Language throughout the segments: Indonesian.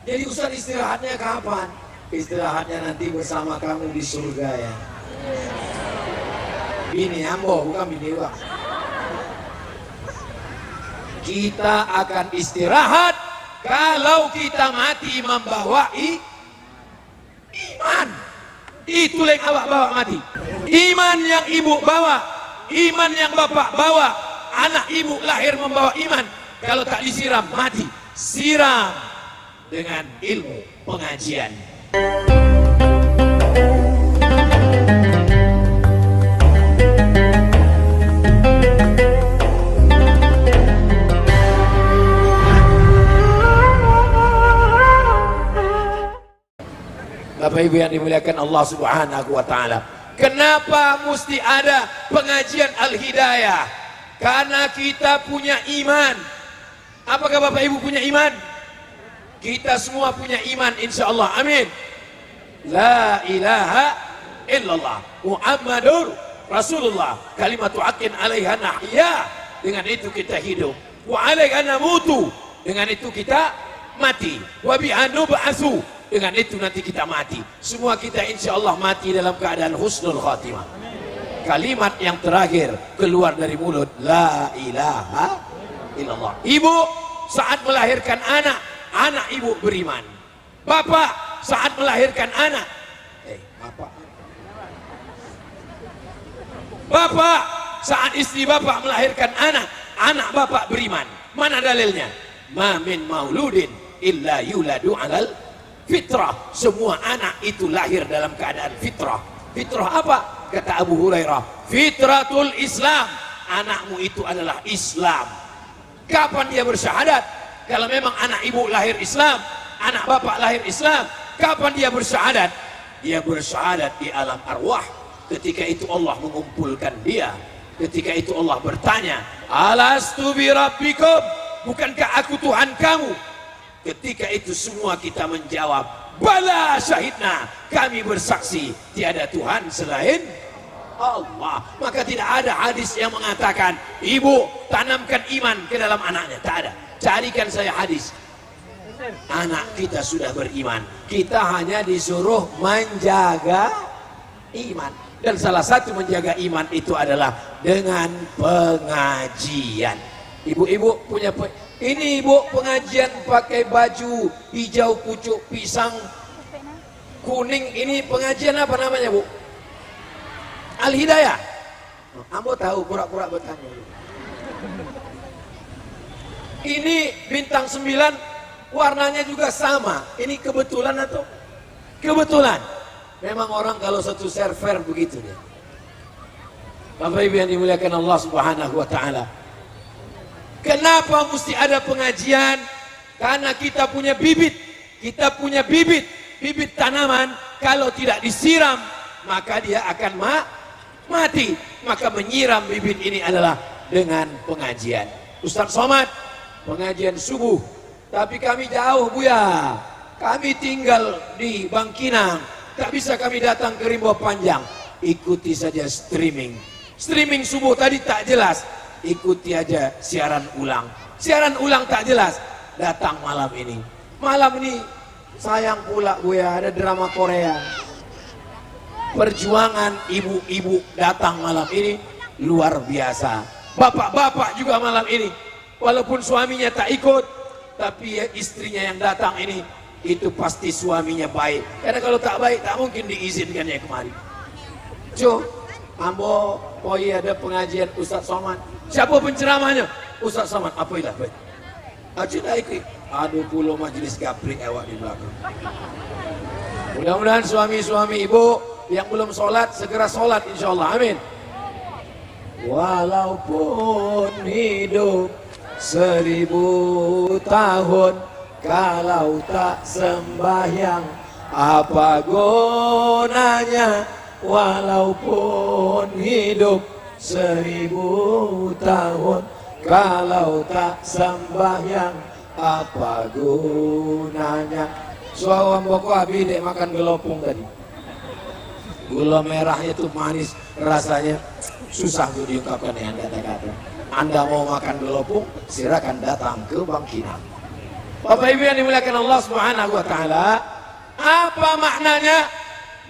Jadi Ustaz istirahatnya kapan? Istirahatnya nanti bersama kamu di surga ya. Bini ambo, bukan bini bang. Kita akan istirahat kalau kita mati membawa iman. Itu yang awak bawa mati. Iman yang ibu bawa, iman yang bapak bawa. Anak ibu lahir membawa iman. Kalau tak disiram mati. Siram dengan ilmu pengajian. Bapak Ibu yang dimuliakan Allah Subhanahu wa taala. Kenapa mesti ada pengajian Al-Hidayah? Karena kita punya iman. Apakah Bapak Ibu punya iman? Kita semua punya iman insyaallah. Amin. La ilaha illallah Muhammadur Rasulullah. Kalimatu haqqin 'alaiha nahya. Dengan itu kita hidup. Wa 'alaiha namutu. Dengan itu kita mati. Wa biha nub'atsu. Dengan itu nanti kita mati. Semua kita insya Allah mati dalam keadaan husnul khatimah. Kalimat yang terakhir keluar dari mulut, la ilaha illallah. Ibu saat melahirkan anak, anak ibu beriman. Bapak saat melahirkan anak, bapak saat istri bapak melahirkan anak, anak bapak beriman. Mana dalilnya? Ma min mauludin illa yuladu alal fitrah. Semua anak itu lahir dalam keadaan fitrah. Fitrah apa? Kata Abu Hurairah, fitratul Islam. Anakmu itu adalah Islam. Kapan dia bersyahadat? Kalau memang anak ibu lahir Islam, anak bapak lahir Islam, kapan dia bersyahadat? Dia bersyahadat di alam arwah. Ketika itu Allah mengumpulkan dia. Ketika itu Allah bertanya, alastu bi rabbikum? Bukankah aku Tuhan kamu? Ketika itu semua kita menjawab, bala syahidna, kami bersaksi tiada Tuhan selain Allah. Maka tidak ada hadis yang mengatakan ibu tanamkan iman ke dalam anaknya. Tak ada. Carikan saya hadis. Anak kita sudah beriman, kita hanya disuruh menjaga iman. Dan salah satu menjaga iman itu adalah dengan pengajian. Ibu-ibu punya ini ibu pengajian pakai baju hijau pucuk pisang kuning. Ini pengajian apa namanya bu? Al-Hidayah. Ambo tahu, pura-pura bertanya. Ini bintang 9 warnanya juga sama. Ini kebetulan atau? Kebetulan. Memang orang kalau satu server begitu dia. Bapak Ibu yang dimuliakan Allah Subhanahu wa taala. Kenapa mesti ada pengajian? Karena kita punya bibit. Kita punya bibit. Bibit tanaman kalau tidak disiram maka dia akan mati. Maka menyiram bibit ini adalah dengan pengajian. Ustaz Somad pengajian subuh. Tapi kami jauh Buya. Kami tinggal di Bangkinang. Tak bisa kami datang ke Rimba Panjang. Ikuti saja streaming. Streaming subuh tadi tak jelas. Ikuti aja siaran ulang. Siaran ulang tak jelas. Datang malam ini. Malam ini sayang pula Buya ada drama Korea. Perjuangan ibu-ibu datang malam ini luar biasa. Bapak-bapak juga malam ini. Walaupun suaminya tak ikut, tapi ya istrinya yang datang ini itu pasti suaminya baik. Karena kalau tak baik tak mungkin diizinkannya kemari. Ambo poi ada pengajian Ustaz Somad. Siapa penceramahnya? Ustaz Somad. Apa ilah baik? Aja dah ikut. Aduh pulau majelis gaprik awak di belakang. Mudah-mudahan suami-suami ibu yang belum sholat segera sholat insyaallah. Amin. Walaupun hidup 1000 tahun, kalau tak sembahyang apa gunanya? Walaupun hidup 1000 tahun, kalau tak sembahyang apa gunanya? Suawam boko abi dek makan gelopung tadi. Gula merahnya itu manis, rasanya susah untuk diungkapkan dengan kata-kata. Anda mau makan gelopung, silakan datang ke Bangkinang. Bapak Ibu yang dimuliakan Allah Subhanahu wa taala, apa maknanya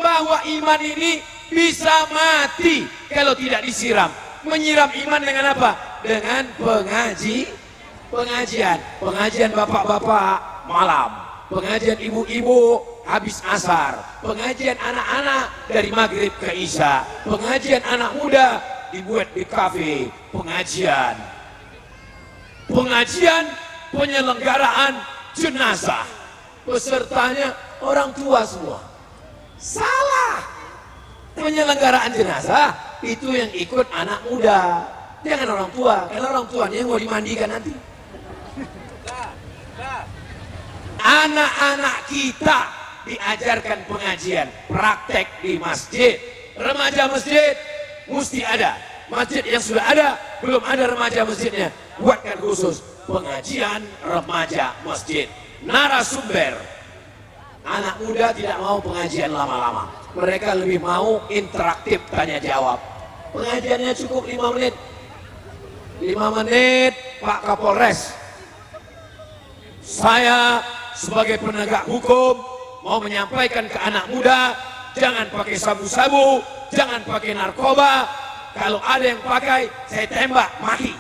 bahwa iman ini bisa mati kalau tidak disiram? Menyiram iman dengan apa? Dengan pengajian bapak-bapak malam, pengajian ibu-ibu habis asar, pengajian anak-anak dari maghrib ke isya, pengajian anak muda dibuat di kafe, pengajian penyelenggaraan jenazah, pesertanya orang tua semua. Salah. Penyelenggaraan jenazah itu yang ikut anak muda, jangan orang tua, karena orang tuanya yang mau dimandikan nanti. Anak-anak kita diajarkan pengajian praktek di masjid. Remaja masjid mesti ada. Masjid yang sudah ada belum ada remaja masjidnya, buatkan khusus pengajian remaja masjid. Narasumber, anak muda tidak mau pengajian lama-lama, mereka lebih mau interaktif tanya jawab. Pengajiannya cukup 5 menit. 5 menit Pak Kapolres, saya sebagai penegak hukum mau menyampaikan ke anak muda, jangan pakai sabu-sabu, jangan pakai narkoba. Kalau ada yang pakai, saya tembak mati.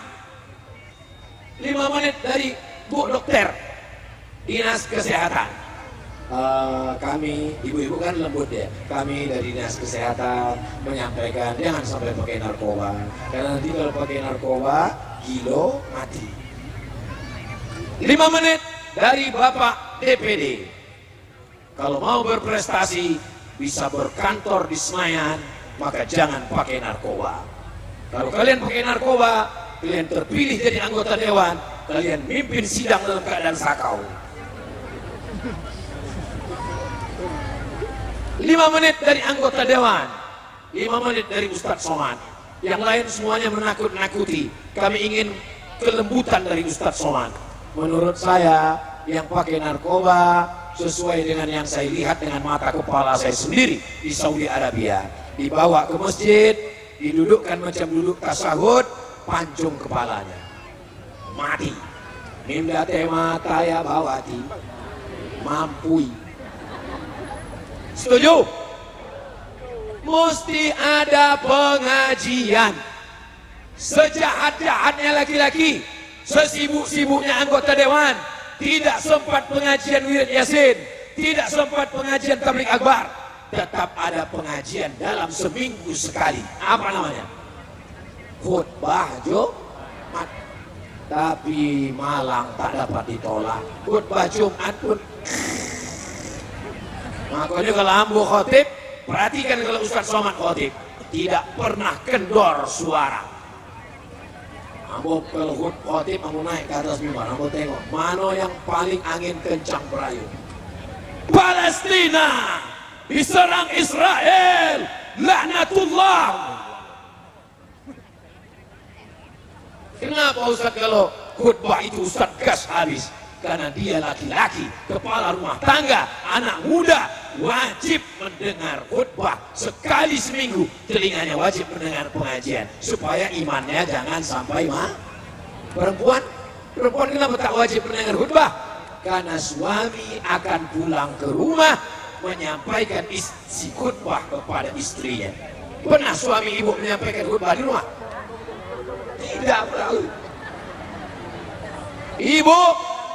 5 menit dari Bu Dokter Dinas Kesehatan. Kami, ibu-ibu kan lembut ya, kami dari Dinas Kesehatan menyampaikan jangan sampai pakai narkoba, karena nanti kalau pakai narkoba kilo mati. 5 menit dari Bapak DPD, kalau mau berprestasi bisa berkantor di Senayan, maka jangan pakai narkoba. Kalau kalian pakai narkoba, kalian terpilih jadi anggota dewan, kalian mimpin sidang dalam keadaan sakau. 5 menit dari anggota dewan, 5 menit dari Ustadz Somad. Yang lain semuanya menakut-nakuti. Kami ingin kelembutan dari Ustadz Somad. Menurut saya, yang pakai narkoba sesuai dengan yang saya lihat dengan mata kepala saya sendiri di Saudi Arabia, dibawa ke masjid, didudukkan macam duduk tasahud, pancung kepalanya, mati. Minda tema taya bawati, mampui. Setuju? Mesti ada pengajian. Sejahat-jahatnya laki-laki, sesibuk-sibuknya anggota dewan, tidak sempat pengajian wirid yasin, tidak sempat pengajian tabligh akbar, tetap ada pengajian dalam seminggu sekali. Apa namanya? Khutbah Jumat. Tapi malang tak dapat ditolak. Khutbah Jumat pun. Makanya kalau ambu khotib, perhatikan kalau Ustadz Somad khotib, tidak pernah kendor suara. Ambo kalau khotib, ambo naik ke atas mimbar, ambo tengok mana yang paling angin kencang berayun. Palestina diserang Israel, laknatullah. Kenapa Ustaz kalau khutbah itu Ustaz gas habis? Karena dia laki-laki, kepala rumah tangga, anak muda, wajib mendengar khutbah sekali seminggu. Telinganya wajib mendengar pengajian supaya imannya jangan sampai Perempuan kenapa tak wajib mendengar khutbah? Karena suami akan pulang ke rumah menyampaikan isi khutbah kepada istrinya. Pernah suami ibu menyampaikan khutbah di rumah? Tidak pernah. Ibu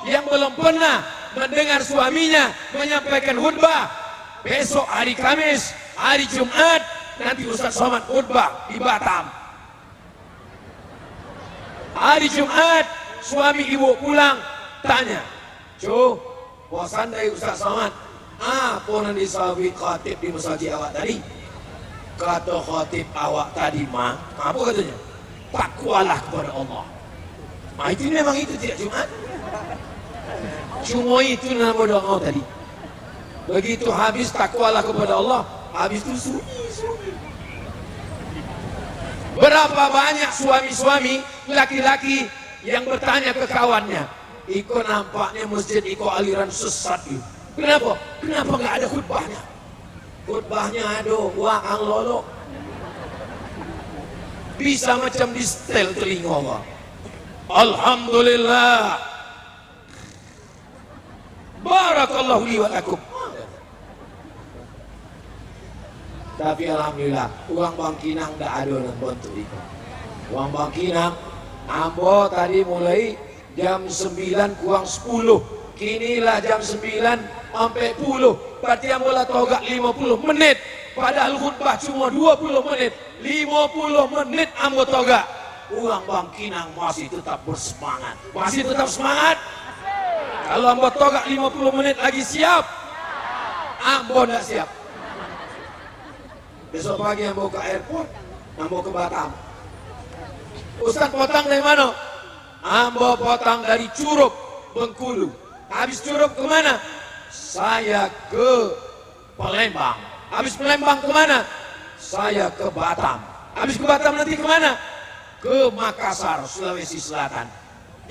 yang belum pernah mendengar suaminya menyampaikan khutbah, besok hari Kamis, hari Jumat, nanti Ustaz Somad khutbah di Batam. Hari Jumat, suami ibu pulang, tanya, "Cu, bosan dari Ustaz Somad? Apa yang disawit khatib di masjid awak tadi?" Kata khatib awak tadi, "Ma, apa katanya? Takwalah kepada Allah." Nah, itu memang itu tidak Jumat. Cuma itu nama doa tadi. Begitu habis takwalah kepada Allah, habis itu sunyi. Berapa banyak suami-suami laki-laki yang bertanya ke kawannya, "Iko nampaknya masjid Iko aliran sesat itu. Kenapa? Kenapa nggak ada khutbahnya?" Khutbahnya aduh, waang lolo. Bisa macam di setel telinga Allah. Alhamdulillah. Barakallahu li wa lakum. Tapi alhamdulillah uang bangkinang ndak ada nang bentuk itu. Uang bangkinang ambo tadi mulai jam 9 kurang 10. Kinilah jam 9 sampai 10. Berarti ambo lah togak 50 menit. Padahal khutbah cuma 20 menit. 50 menit ambo togak. Uang bangkinang masih tetap bersemangat. Masih tetap semangat. Kalau ambo togak 50 menit lagi siap? Ambo ndak siap. Besok pagi ambo ke airport, ambo ke Batam. Ustaz potong dari mana? Ambo potong dari Curup, Bengkulu. Habis Curup kemana? Saya ke Palembang. Habis Palembang kemana? Saya ke Batam. Habis ke Batam nanti kemana? Ke Makassar, Sulawesi Selatan.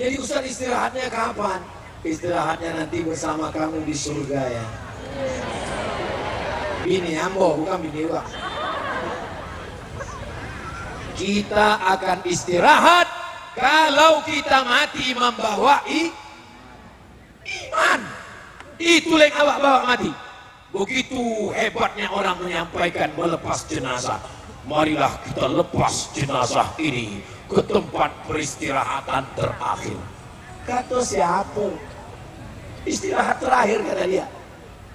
Jadi Ustaz istirahatnya kapan? Istirahatnya nanti bersama kamu di surga ya. Bini ambo, bukan bini bang. Kita akan istirahat kalau kita mati membawa iman. Itu yang awak bawa mati. Begitu hebatnya orang menyampaikan melepas jenazah. Marilah kita lepas jenazah ini ke tempat peristirahatan terakhir. Kata siapa? Istirahat terakhir kata dia.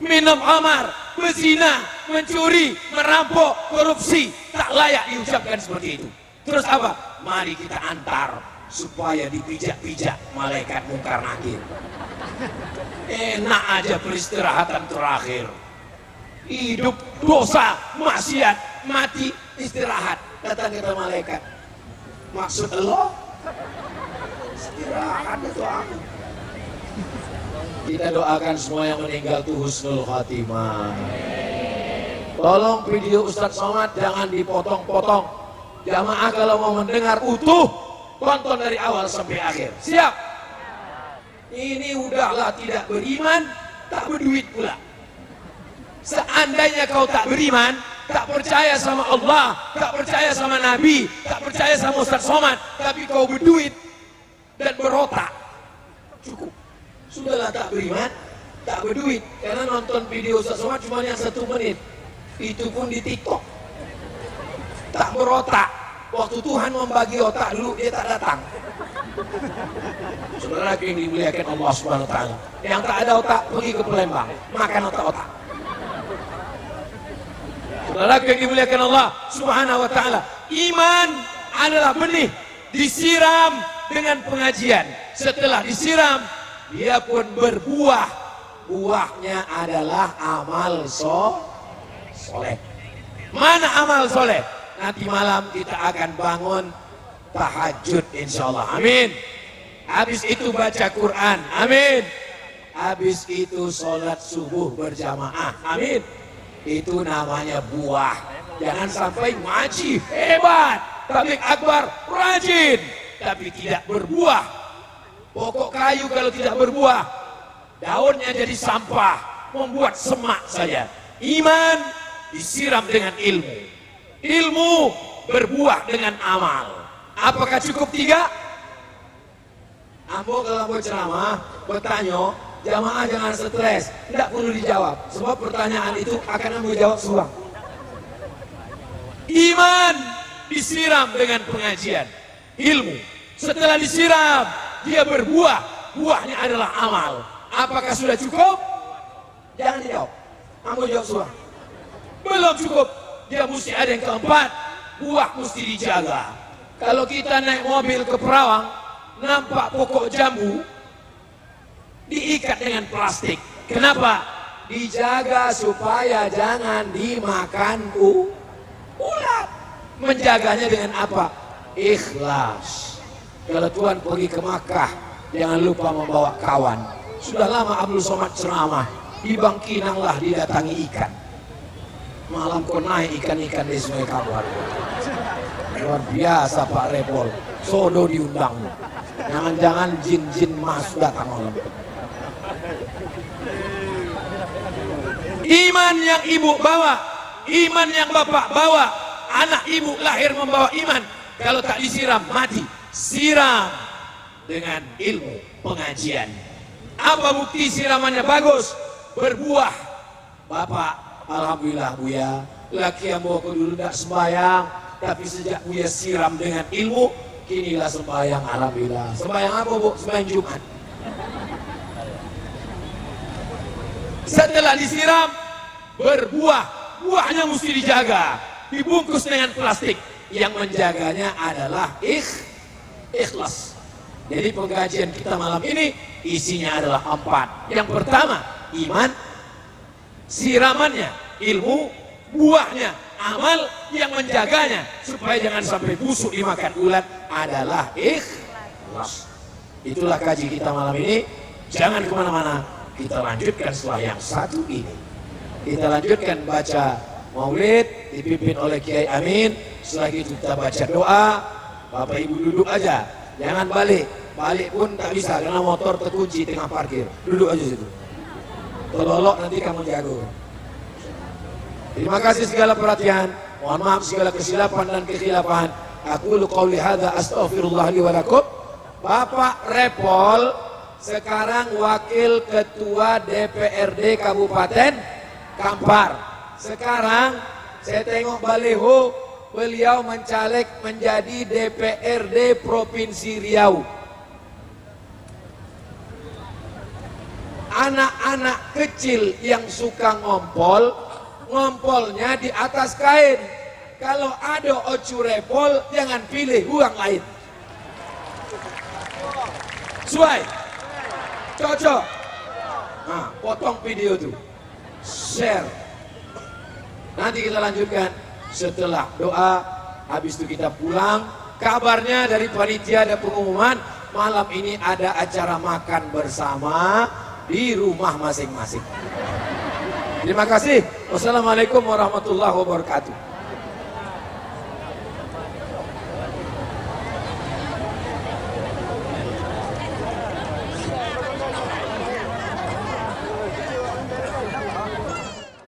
Minum khamar, berzina, mencuri, merampok, korupsi, tak layak diucapkan seperti itu. Terus apa? Mari kita antar supaya dipijak-pijak malaikat mungkar nakir. Enak aja peristirahatan terakhir. Hidup dosa, maksiat, mati, istirahat. Datang kata malaikat. Maksud Allah? Istirahat itu aku. Kita doakan semua yang meninggal tuh husnul khatimah. Tolong video Ustadz Somad jangan dipotong-potong. Jamaah kalau mau mendengar utuh, tonton dari awal sampai akhir. Siap? Ini udahlah tidak beriman, tak berduit pula. Seandainya kau tak beriman, tak percaya sama Allah, tak percaya sama Nabi, tak percaya sama Ustadz Somad, tapi kau berduit dan berotak, cukup. Sudahlah tak beriman, tak berduit. Karena nonton video Ustadz Somad cuma yang 1 menit. Itu pun di TikTok. Tak berotak. Waktu Tuhan membagi otak dulu, dia tak datang. Saudara yang dimuliakan Allah Subhanahu wa Ta'ala. Yang tak ada otak, pergi ke Palembang, makan otak-otak. Saudara yang dimuliakan Allah Subhanahu wa Ta'ala. Iman adalah benih, disiram dengan pengajian. Setelah disiram, dia pun berbuah. Buahnya adalah amal soleh. Mana amal soleh? Nanti malam kita akan bangun tahajud insyaallah. Amin. Habis itu baca Quran. Amin. Habis itu sholat subuh berjamaah. Amin. Itu namanya buah. Jangan sampai ngaji hebat, tabligh akbar rajin, tapi tidak berbuah. Pokok kayu kalau tidak berbuah, daunnya jadi sampah, membuat semak saja. Iman disiram dengan ilmu. Ilmu berbuah dengan amal. Apakah cukup 3? Ambo kalau mau ceramah, bertanya, jamaah jangan stres, tidak perlu dijawab. Sebab pertanyaan itu akan ambo jawab suang. Iman disiram dengan pengajian. Ilmu. Setelah disiram, dia berbuah. Buahnya adalah amal. Apakah sudah cukup? Jangan dijawab. Ambo jawab suang. Belum cukup. Dia mesti ada yang keempat. Buah mesti dijaga. Kalau kita naik mobil ke Perawang, nampak pokok jambu diikat dengan plastik. Kenapa? Dijaga supaya jangan dimakan ulat. Menjaganya dengan apa? Ikhlas. Kalau Tuhan pergi ke Makkah, jangan lupa membawa kawan. Sudah lama Abdul Somad ceramah, di Bangkinanglah didatangi ikan. Malam kau naik ikan-ikan di Sungai Kapuar. Luar biasa Pak Repol. Sodo diundang. Jangan-jangan jin-jin masuk datang malam. Iman yang ibu bawa, iman yang bapak bawa, anak ibu lahir membawa iman. Kalau tak disiram mati. Siram dengan ilmu pengajian. Apa bukti siramannya bagus? Berbuah. Bapak, alhamdulillah Buya, laki yang bawa dulu tidak sembahyang, tapi sejak Buya siram dengan ilmu, kinilah sembahyang, alhamdulillah. Sembahyang apa Bu? Sembahyang Jumat. Setelah disiram, berbuah. Buahnya mesti dijaga, dibungkus dengan plastik. Yang menjaganya adalah ikhlas. Jadi pengajian kita malam ini isinya adalah 4. Yang pertama, iman, siramannya, ilmu, buahnya, amal yang menjaganya supaya jangan sampai busuk dimakan ulat adalah ikhlas. Itulah kaji kita malam ini. Jangan kemana-mana, kita lanjutkan setelah yang satu ini. Kita lanjutkan baca maulid dipimpin oleh Kiai Amin. Setelah itu kita baca doa. Bapak Ibu duduk aja, jangan balik. Balik pun tak bisa karena motor terkunci tengah parkir. Duduk aja situ. Tololok nanti kamu jago. Terima kasih segala perhatian. Mohon maaf segala kesilapan dan kekhilafan. Aku qauli hadza astaghfirullah li wa lakum. Bapak Repol sekarang wakil ketua DPRD Kabupaten Kampar. Sekarang saya tengok baliho, beliau mencaleg menjadi DPRD Provinsi Riau. Anak-anak kecil yang suka ngompol, ngompolnya di atas kain. Kalau ada ocu repol, jangan pilih uang lain. Suai, cocok. Nah, potong video tuh, share. Nanti kita lanjutkan setelah doa. Habis itu kita pulang. Kabarnya dari panitia ada pengumuman malam ini ada acara makan bersama di rumah masing-masing. Terima kasih. Wassalamualaikum warahmatullahi wabarakatuh.